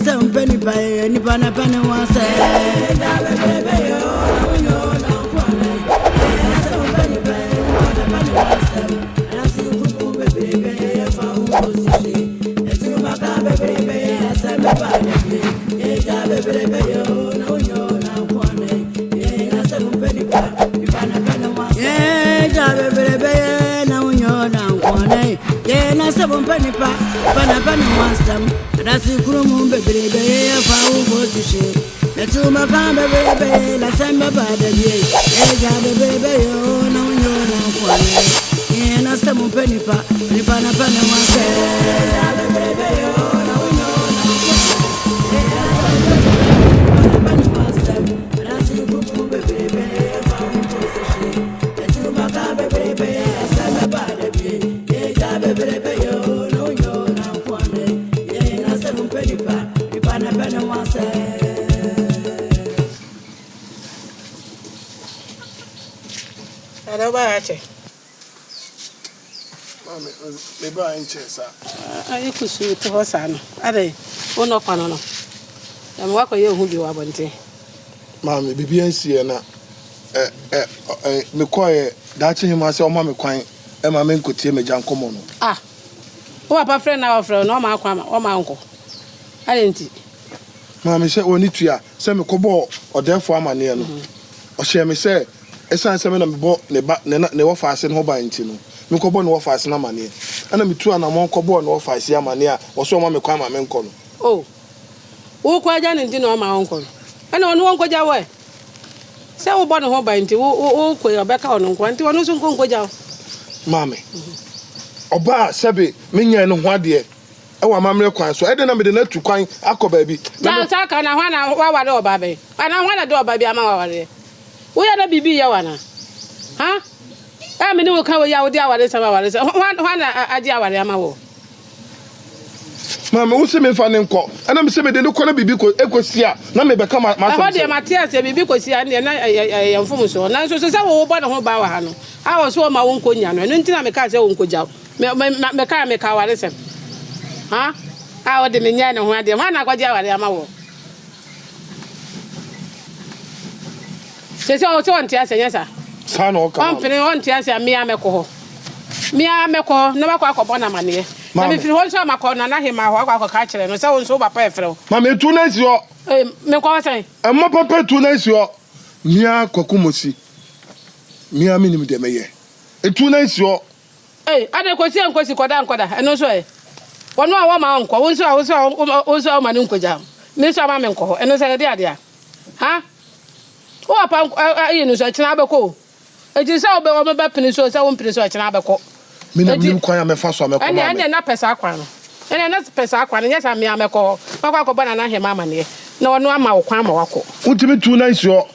some penny pie, any pana penny was said. Seven penny pa, penny wants them. That's the room, baby, if I will go to shit. The two Macam, baby, let's send my body. Baby, oh, no, you're not one. And I seven penny pa, penny wants Maybe I ain't chess. I could see to her son. Are they? Oh, no, Panano. I'm walking you who you are, Bunty. Mammy, be Siena. Me quiet, that's him. I saw Mammy quiet, and my men could see me jump common. Ah, what a friend now, friend, no, my uncle. I didn't. Mammy said, we need to send me cobo or therefore my near. Or share me say, as I said, I'm bought never fasten home by Intino. Me ko bo no office na mane ana me tu ana mon ko bo no office ya mane a wo so ma me kwa ma me nko no oh wo kwa ja nti no ma nko ana ono nko ja we se wo bo no ho ba nti wo ko ya beka ono nko nti ono so nko ja mame oba sebe me nya no ho ade e wa mamre kwan so e de na me de na tu kwan akoba bi na sa ka na hwa na wa ware oba be ana hwa na de oba bi ama wa ware wo ya na bibi ya wana ha I mean, you can't ya with the hours. One idea, Mamma. Mamma, who's me finding call? And I'm saying they look on a biblical ecosia. Now may become my dear Matthias, because I am from so. Now, so I will buy the whole bower. I was so my own cognan, and until I make a own cojob. Make our lesson. Huh? I would the minion when I did one. I got Yamma. Says also on Tias, yes, sir. Son or company on Tiasia, me ameko. Me ameko, never quack upon a money. If you want some corner, not him, I walk catcher, and so on so by Pefro. Mammy, 2 nights your Mequasay. And my papa 2 nights your Mia Kokumusi. Mia minimum de maye. 2 nights your I don't go see Uncle Sicodan, and no way. One more my uncle, also my uncle jam. Miss Amamenco, and no say, dear. Huh? Oh, upon you know, such an abaco. It is all about my bapping, so I won't preserve an abaco. Minimum choir me fast on me. And then not Pesacran. And then that's Pesacran, yes, I'm Yamaco. Papa Banana, him, mamma. No, no, I'm our Quamako. What to be 2 nights your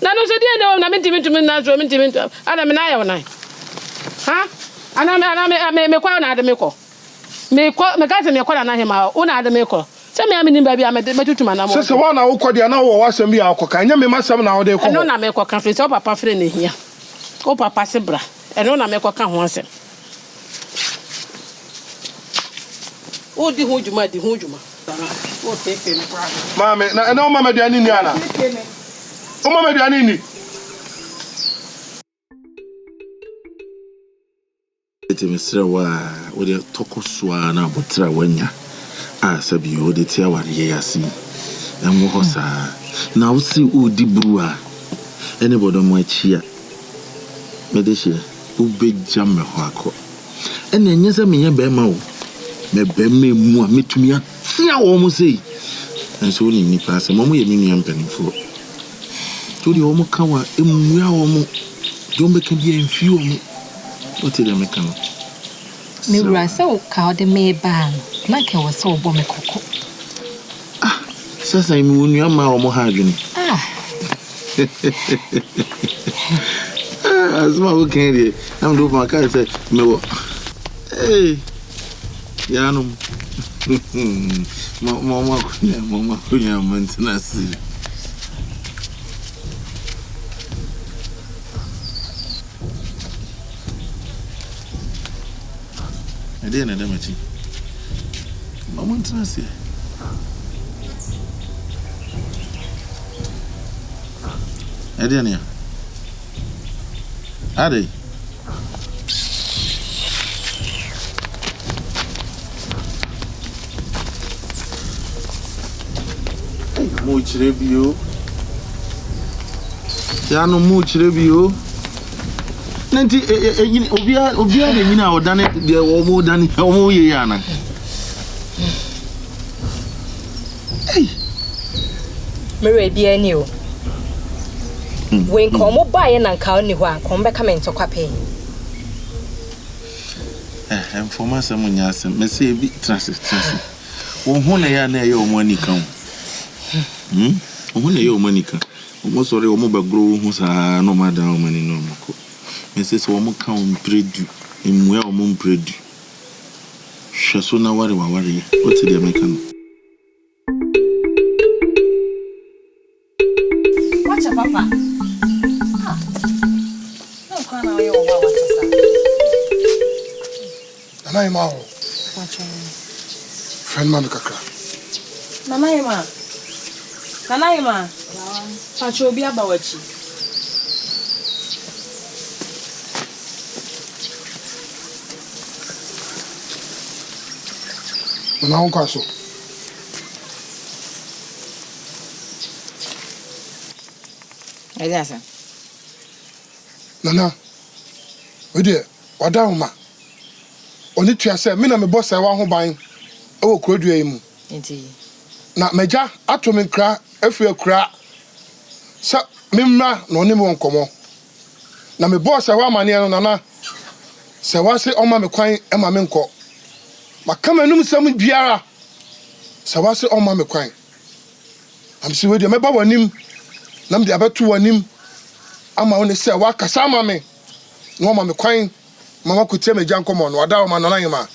Now, no, so dear, no, I'm intimate, natural, intimate, and I'm an eye on night. Huh? And I may make one out of Miko. May quote my cousin, your corner, him out, one out of Miko. Tell me, I mean, baby, I'm a to my number. So one I will call the hour was a mere cock. I never must have now. They call no, I make a conference of Papa friend here. Oh, Papa Sibra, and no, I make a come once. Oh, the Hujuma, the Hujuma. Oh, take it, Mamma, no, Mamma Diana. Oh, Mamma Dianini. Mr. Wa, with a tokoswana, butra wenya. Ah, sabi o de tia ware yasi. Enwo hosa. Na wo si o di brua. Anybody mo achia. Me de hye. O beja me ho akọ. Ena enye se me ye be ma o. Me be me mu a metumi atia wo mo sei. Enso ni ni paase mo ye mi nua mpanifo. To di wo mo ka wa emu a wo mo. Jombe kan bi enfi wo mo. O ti de me kan. Me rasa o ka de me ban. Like I was so bomb coco. Ah, says I'm when you are my mohagany. As my candy, I'm doing my car. Said, no, hey, Yanum, Mamma, maintenance. I didn't know. Maintenance. Edenia. Ade. Much review. Yano much review. Nanti obia de nyina odane de omo dane omo ye yana. Hey. Mere bia ni o. When komo bae na nka ni ho a kombe ka mento kwape. Informa some nyasem me say bi transit. Wo hu na ya na ye omo ani kan. Wo hu na ye omo ani kan. Omo sori omo bagro hu sa no madam omo ani no mako. Me say so omo kan predu. Emu ya omo predu. Hweso na ware waware. What dey make am? Watch your papa. No kana we o wa watch sa. Nana ima o. Watch your. Friend man kakra. Nana ima. Pacho obi abawachi. Nana on kwaso. Eliasa. Nana. We dey wada uma. Oni tua se me na me boss e wa ho ban. E wo kurodua yi mu. Enti. Na meja ato me nkra afi akura. Sa memra na oni me wonkomo. Na me boss e wa mane no nana. Se wa se oma me kwan e ma me nko. Makama num sam biara. Se wa se oma me kwan. Am si we dey me ba wanim. Nam de abetu wanim. Ama woni se wa kasa ma me. No ma me kwan. Mama kutie me jan komo no wada o ma nana yima.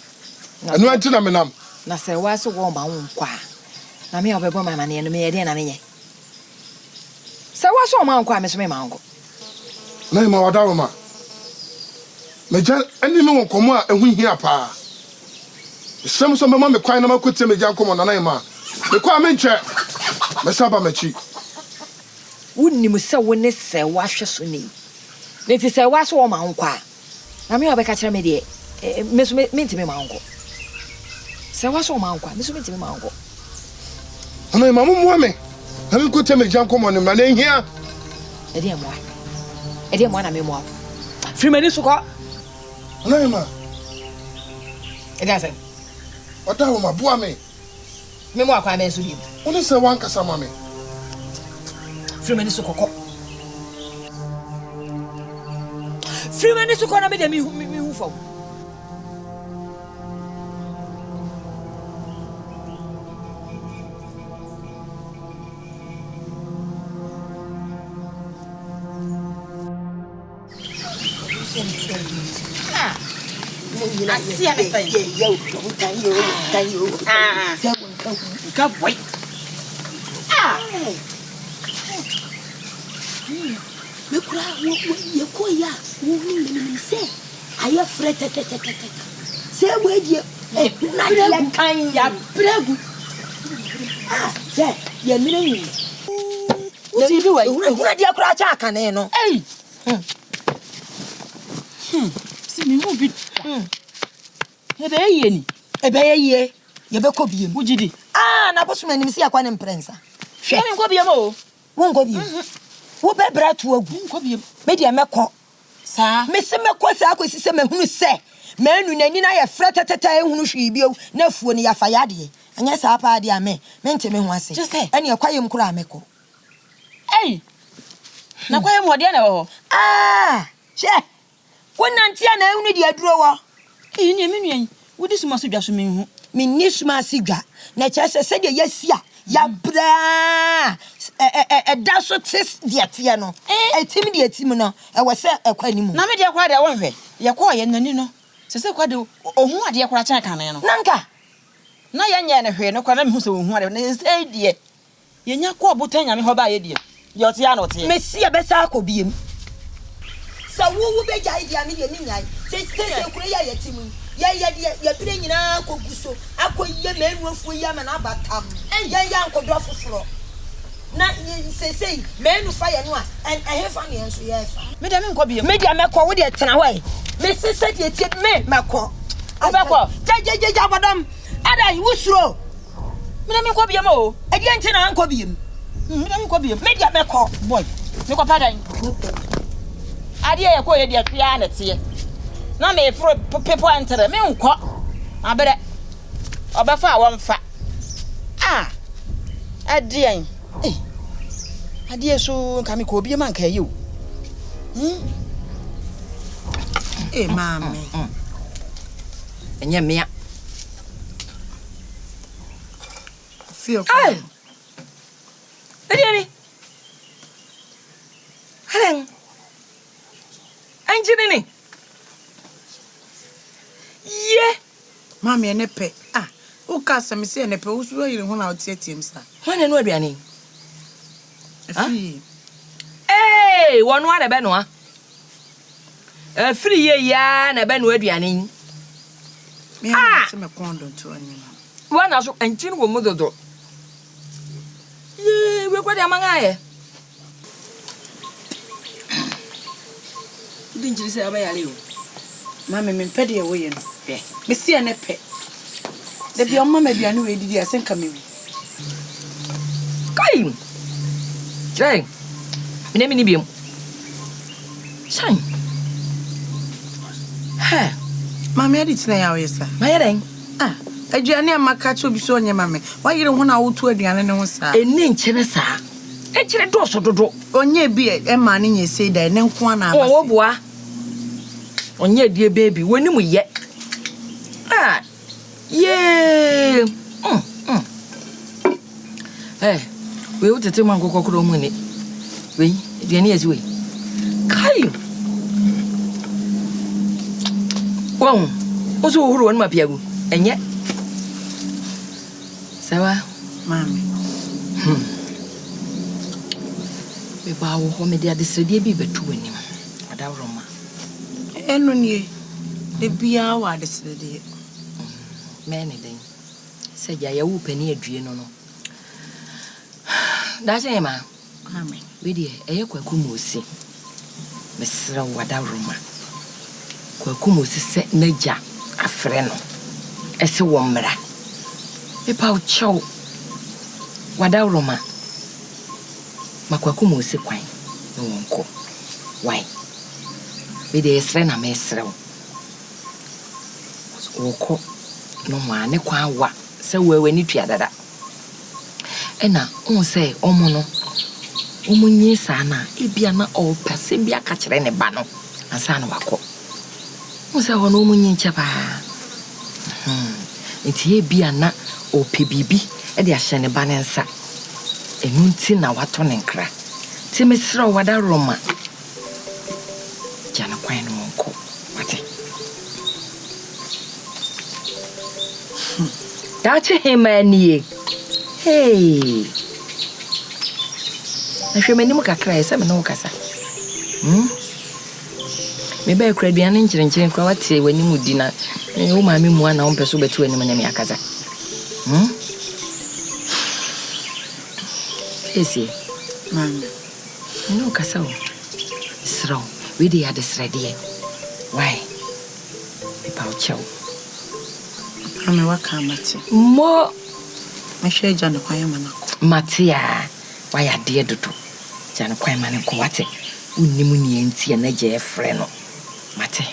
Anu anti na me nam. Na se wa so wo ma wonkwa. Na me obebo ma na ne no me ye de na me nye. Se wa so ma wonkwa me so me ma wonko. Na yima wada o ma. Me jan ani me wonkomo a ehu hia pa. Sem so me ma me kwan na ma kutie me jan komo nana yima. Me kwa me nche. Me saba machi. Wunnim se wo ne se wa hwe so ni. Ne ti se wa so wo ma wonkwa. Na me obeka kire me de me so me ntimi ma wonko. Se wa so ma wonkwa me so me ntimi ma wonko. Ana yima mo me. Na me kutie me jan komo na hia. E de mo na me mo. Free me ni so ko. Ana yima. E de say. Wada o ma bua me. Me mo akwa me so bi. Oni se wan kasa ma me. Freeman is Sukoko. Freeman is Sukona made me who for. I see everything. Go wait. Me kura ye koya wo ni se aye frete se we die na ye kan ya bregu ye mine ni Uti bi wai ura dia kura cha akane no eh si mi hu bi e be ye ye be ko biem ujidi na bosu manim si akwa ne mprensa hwe ni ko biem o won ko biem wo be bra to agu ko biem me dia meko sa me se meko sa akwesi se mahunu se manu nani na ye frete teta ehunu hwi bio na fuo ni ya fa yade anya sa pa ade ame me nteme ho ase ene ye kwayem kura ameko na kwayem ho de na ho she wonantia na ehunu dia duro wo ni me nuan wodi suma so dwa so me hu me ni suma sigwa na chese se de yasia ya bra da so tis de tie no etim de etim no e wo se ekwani mu na me de kwa de won hwe ye kwa ye nani no se kwa de ohun ade kwa cha kan no nanka na ye nye ne hwe no kwa na me hu se ohun ade na se de ye nya kwa botan nya me ho ba ye de ye otia na otia me si e be sa akobiem sa wo be jai dia me de ni nyai se kure ya yetimu ya bire nyina koguso akoye menuafu ya ma na batam ya nkodro foforo na say menu fire no and I have fun and so yes me dem nko bi me dia me ko wo de tena hɔ me sese de tie me ko obekɔ ja bodom ada you suro me dem nko bi mo e die ntina nko bi me dem nko bi me dia me ko boy me ko padan ade ye ko ye de tia na tie na me fro people enter me nko abere obefa wonfa ade ade so nka me ko bi man ka yi o mami enye mea feel ai ade Helen anjini ni ye mami ene pe o ka se me se ene pe o so yire ho na o tietiem sa wane no aduane afi wonu ada be no afiri ye ya na be no aduane me ha se me kondo to ani wana so anjini wo mododo ye we kwade amanga ye dinjiri se abayale o mami me pe de wo ye no me se ene pe de bi o mama aduane we didi asenka me wi kai jeng mini biem shine ha mami adi tina ya we sa mayeren aduane amaka cho bi so onye mami wa yire ho na wo to aduane ne ho sa eni nkyene sa ekyere doso dodo onye bi e ma ne nye sei da ne nko na abase wo boa onye die baby woni mu ye ye we utete man kokokoro mu ni we aduane ezi we kai won oso huru won mapiagu enye sawa mami me ba wo ho me dia desredie bi betu anim adawroma eno nie de bia wa desredie me ne den se ja ya wo pani adue no no da se ma amen we die eye kwaku mosi mesra wadawroma kwaku mosi se naja afre no ese wo mmra me pa o chow wadawroma makwaku mosi kwan no wonko why we dey esre na me esre woko no ma ne kwa wa se wewe ni tua dada ena on say omo no omunyi sa na ebia na o pese bia ka kire ne ba no ansa na wako on say ho no omunyi nche ba enti ebia na o pe bibi e de ahye ne ba ne nsa enu nti na wato ne nkra ti mesra wada roma jana kwan no nko wate dache hemanie hey na hwemani mu kakra ese me no kasa me ba ekra duane nkyerɛnkyerɛn kwa wate wani mu di na wo maame mu ana wo mpɛso betu ani manya me akaza ese mami no kasa o sraw we dey ade srade why me pa o chew mami wa ka mate mo me hwe ja ne kwan ma nako matia waya de dodo ja ne kwan ma ne ko wate unnim ni enti na je frɛ no mate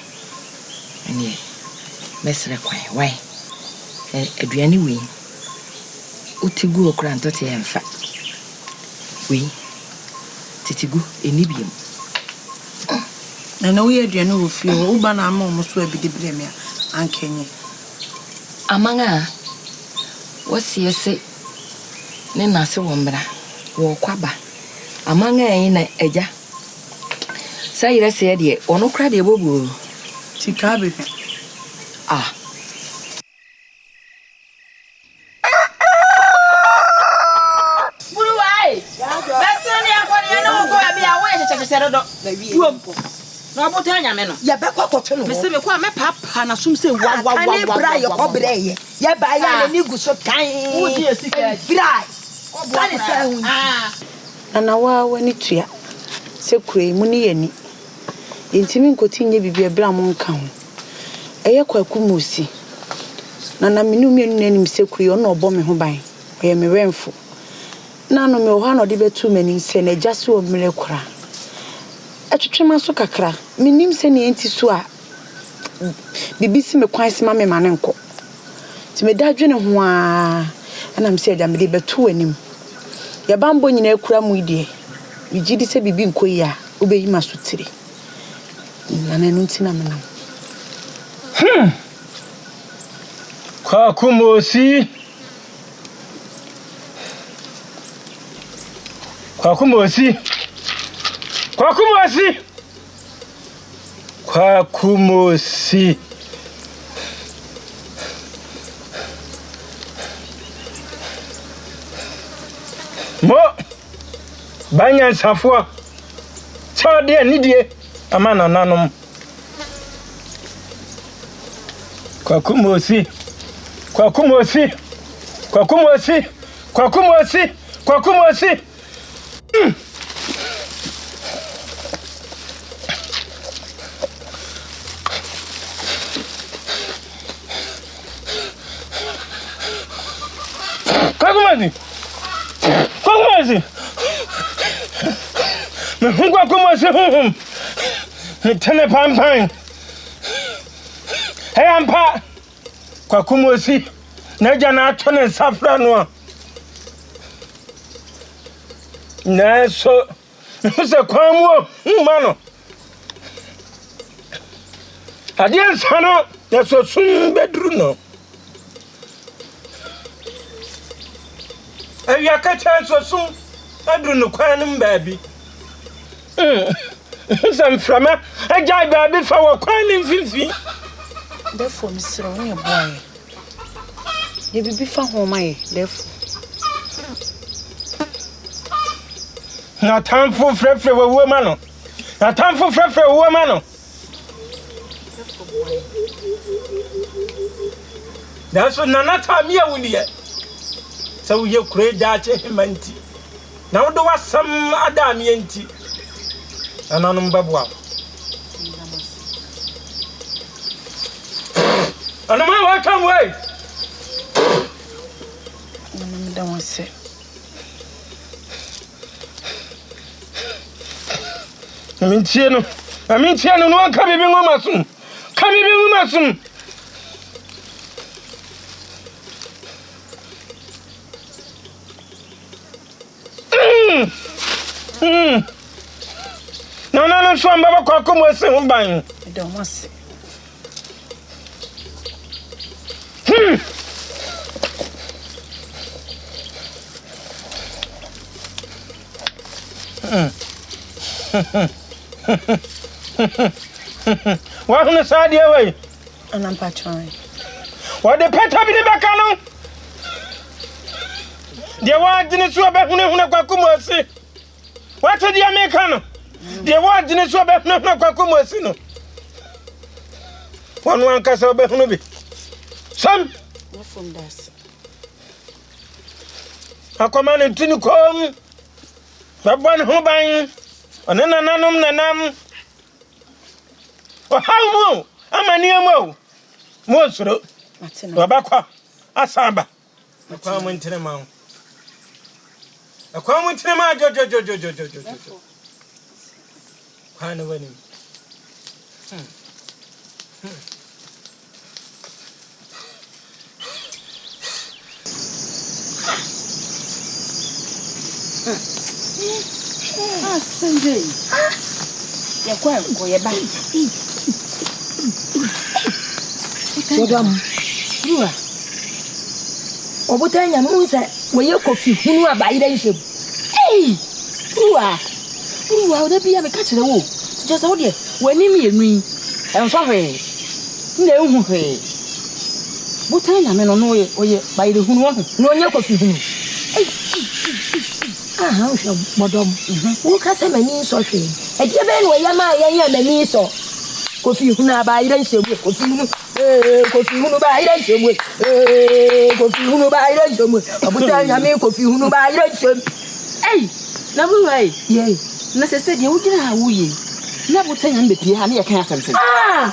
ani mesre kwan why aduane wi otigu okra ntote emfa wi titigu enibiem na wo ye aduane wo fie wo ba na ama mo so abidi breme ankenye amanga wosiese ne nase wo mbra wo kwaba amanga yin na eja sayire se de ono kra de bobu tika be buruwai besene akoni na wo ko bia wo ye chechesere do na wi na bota nyame no ya be kwakwoto no me se me kwa me papa na sum se wa bra ye ko breye ya ba ya na ni gu so kan wo di esika fry Nana wa wani tua se kure mu ne yani intimi nkoti nye bibia bra mo nka ho eye kwaku mosi nana menu mienu nanim se kure ono obo me ho ban oye me wemfo na no me ho na ode betu mani se na jase o mere kura atwetwema so kakra menim se ne enti so a bibisi me kwan se ma me mane nko ti me dadwene ho a ana me se aja me de betu anim ya bambo nyina ekura mu ide yigidi se bibi nkoyi a obeyi masutire na nanu ntina menam kwa kumosi mo banyan safo chode anidie amana nanom kwa kumosi me hungwa kumosi me tene pampan hey ampa kwa kumosi na jana atone safra no na so se kwamu mano adien sano na so sun bedru no awia ka chan so sun bedru no kwanum baabi some frama ajai baabi fa wa kwanim fifi therefore Mr. Onye boy ye bibi fa ho mai therefore na tamfo frefre wo woman no na tamfo frefre wo woman no that's what nana tamia wuniye so ye kure dache himanti na wodo wasam adami enti ananum babwa anama welcome way anam da wose amintieno no ka bibi ngomasum no so amba kwa komosi humban da wose wa hunu sadi away anam patron wa de peta bi de beka no de wa dine so be hunu kwa komosi wa to di ameka no de wa dine so be hunu kwa komosi no wanu ankasa be hunu bi sam na from das akoma ne tini kom babon ho ban onena nanom nanam ohamu amaniamo mo suro babakwa asamba akwa mo ntene ma jojo kwana wani Sunday. Ya kwa ngo ye ba. Madam. Ruwa. Obutanya munsa we kofi hunu abayire nhyebu. Ruwa oda bia me ka kire wo. Just how there. Wani mi enu. Enso hwe. Nna ehu hwe. Butanya me no no oye bayire hunu ho. No onye kofi hunu. Aha, madam. Wo ka se mani so hwe. E je be no ya ma ya mani so. Kofi hunu abayire nhyebu kofi hunu. Kofi hunu ba ire nchomwe. Kofi hunu ba ire nchomwe. Abuta nyame kofi hunu ba ire nchom. Ei, na bu wai. Ye. Na sese de wugina ha wuye. Na buta nyame pie ha na ye kan asem. Ah!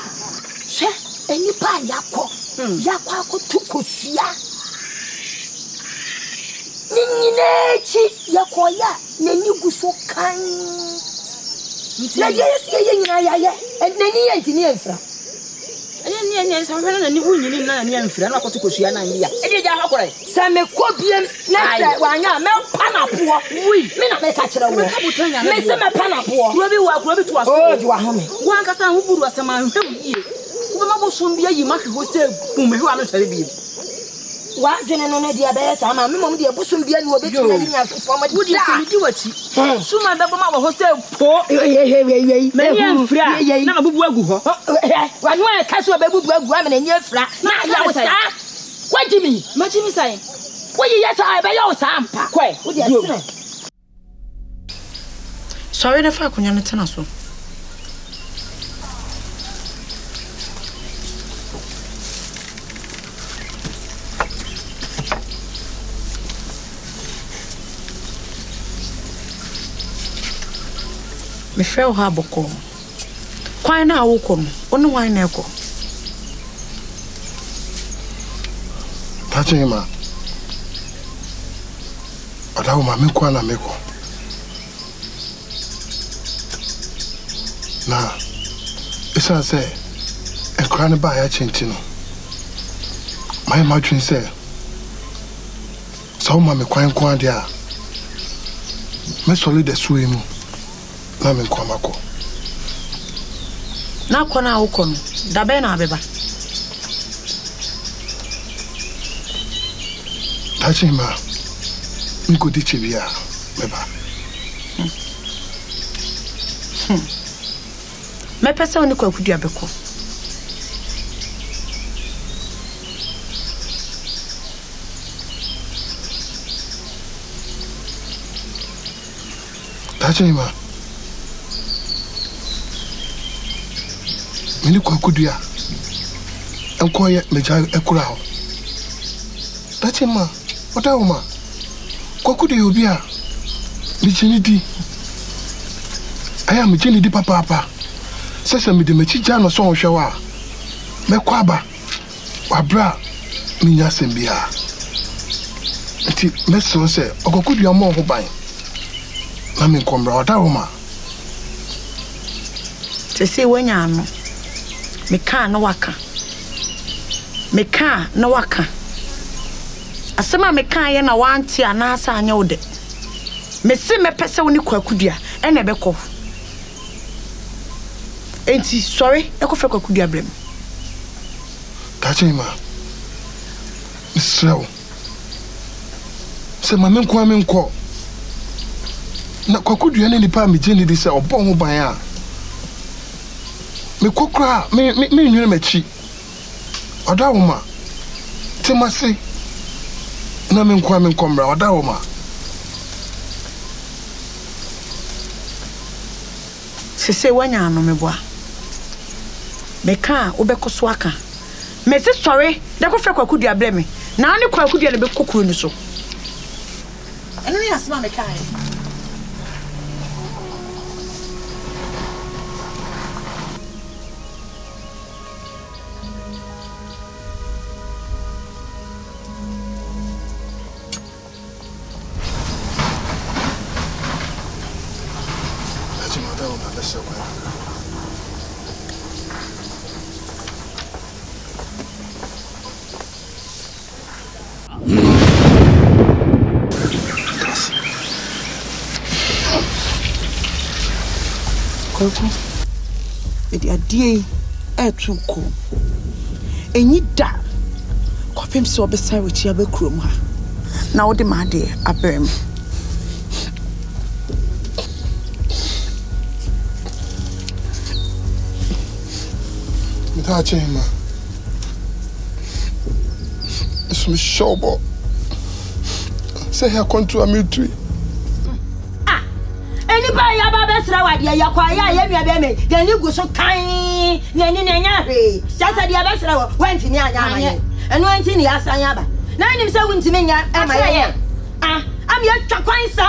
Hwe, Enipa yakọ. Yakọ akotukosua. Ninyina yakọ ya nani guso kan. Na je ye nyina ya ye. Nani ye ntini enfra. Anya sa hwere na ni hunyini na ni amfira na akotukosua na ndia. E je ja ha kore. Sa me kobiem na se wanya me panapo. Wi, Me na me ka kire wo. Me se me panapo. kuro bi to aso. Oh, ju ahome. Wo ankasa ho buru asema hwem yie. Wo ma bo som bia yi ma hwe ho se bumehwa no tware bi. Wa dwene no na dia be sa ma me mom dia bosom bia ni obetu na nya fofo ma Wo di se di wachi. Suma be bo ma wo ho se po me ni amfira na ma bubu agu ho. wa no e ka so be bubu agu am na nya afra na ya wo sa wajimi Majimi sai. wo yi ya sa be ya wo sa ampa kwai wo dia sene Sorry na fa kunya no tena so. Me frɛ ha bɔkɔ. Kwan na awokɔ no, ono wan na ɛkɔ. Tachima. Adawo ma me kwa na meko. Na isa se ekra ne ba ya chinti no. My matching say. So ma me kwan kwa dia. Me solid suwe mu. Na me kwa mako. Na kwa na awokɔ no, da bɛ na abeba. Tachima. Me go di chibia beba. Me pesa oni kwa akudua bɛkɔ. Tachima. Me ni kwa akudua. Enko ye meja ekura ho. Tachima. Ota uma. Kwa akudua obi a mi chini di. Aya mi chini di papa. Sasa mi de me chija no so hwe wa. Me kwa ba. Wa bra mi nya sembia. Enti me so se okokudua mo ho ban. Na me nkombra ota uma. Sese wanya no. Me ka na waka. Me ka na waka. Asema me ka ye na wanti anasa anya wo de. Me se me pese woni kwakudua ene beko. Enti sorry, ekofe kwakudua blem. Tachima. Israel. Se ma me nko. Na kwakudua ne nipa me gye ni di se obon ho ban a. Me kokra me nwene machi. Oda wo ma. Temase. Na me nkombra oda wo ma. Sese wanya no meboa. Me ka obekso aka. Me se sorry, de ko fe kwakudua blem me. Na ne kwakudua ne be kokuru ni so. Eno ni asema me ka e. Koko, edi adie etu ko. Enyi da. Kopem se obesa wechi abekrom ha. Na wo de ma de abrem. Tachima. Isso me shobo. Say her contour me too. Anybody about abasra wa dia yakwa ya nua be me de ni gu so kan na ni na nya hwe sasa dia abasra wa wanti ni anya amanye eno anti ni asanya ba na nim se wunti menya ema ye am ye twakwan sa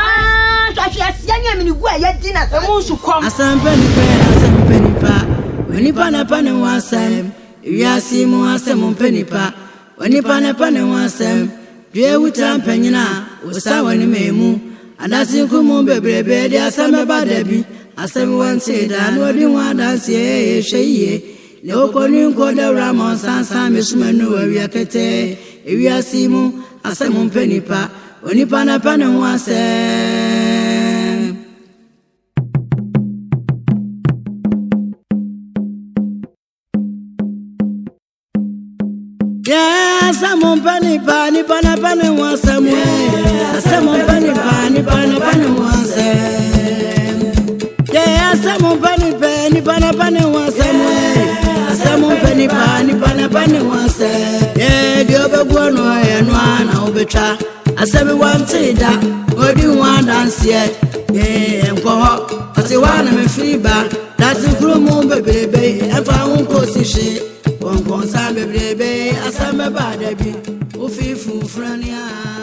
twahwe asia nya me ni gu a ye di na se mu su kom asampa ni pa wani pana pana wasam wiasi mu asem mpenipa wani pana pana wasam dwe wuta mpanyina usawa ni memu adasi kumu bebrebe de asame badabi asame wanse da no di wadanse ye hweye le okoni nko da ramon sansan mesumanu awia kete wiasi mu asem mpenipa wani pana pana wasam Someone penny pani pana pani one somewhere. Someone penny pani pana pani one sem. Yeah, someone penny pana pani one somewhere. Someone penny pani pana pani one sem. Yeah, the other one and one I'll be try. I said we want to that. What do you want dance yet? Yeah, and go up. I say one I'm free back. That's the crew moon baby. If I won't go see shit. One consa baby, asamba badabi, ufi fu frania.